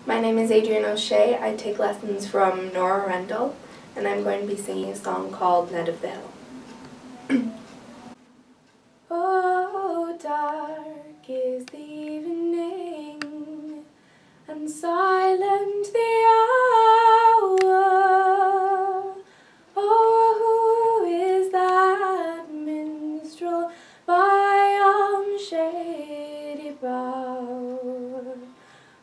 My name is Adrienne O'Shea. I take lessons from Nora Rendell, and I'm going to be singing a song called Net of the Hill. Oh, dark is the evening, and silent the hour. Oh, who is that minstrel by yon shady bower,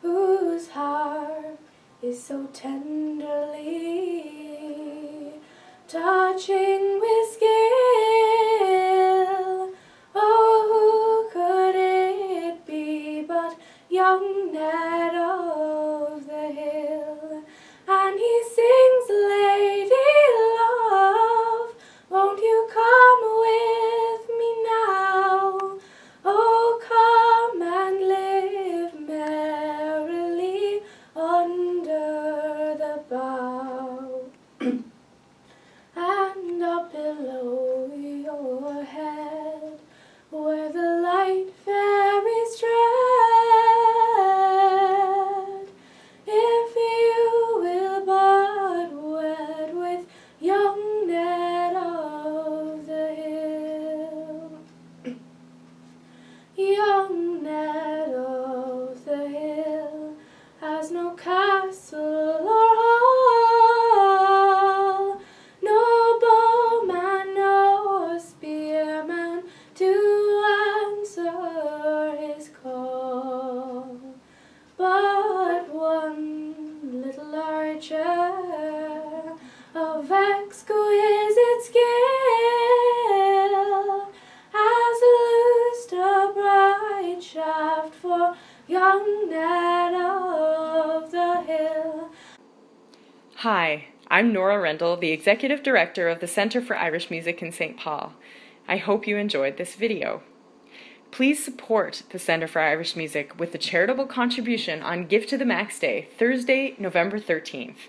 whose harp is so tenderly touching with skill? Oh, who could it be but young Ned of the Hill? And he sings, "Lady love, won't you come with me now? Oh, come and live merrily under the bough." And up below your head, where the light fairies tread, if you will but wed with young Ned of the Hill. Young Ned of the Hill has no castle or hall, no bowman nor spearman to answer his call, but one little archer of exquisite skill has loosed a bright shaft for young Ned of the Hill. Hi, I'm Nora Rendell, the Executive Director of the Center for Irish Music in St. Paul. I hope you enjoyed this video. Please support the Center for Irish Music with a charitable contribution on Give to the Max Day, Thursday, November 13th.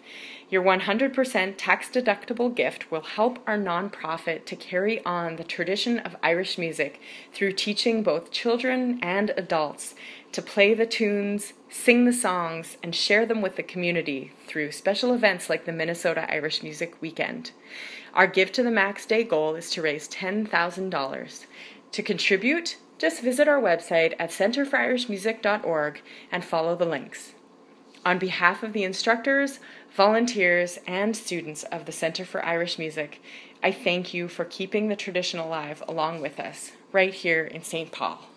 Your 100% tax-deductible gift will help our nonprofit to carry on the tradition of Irish music through teaching both children and adults to play the tunes, sing the songs, and share them with the community through special events like the Minnesota Irish Music Weekend. Our Give to the Max Day goal is to raise $10,000. To contribute, just visit our website at centerforirishmusic.org and follow the links. On behalf of the instructors, volunteers, and students of the Center for Irish Music, I thank you for keeping the tradition alive along with us, right here in St. Paul.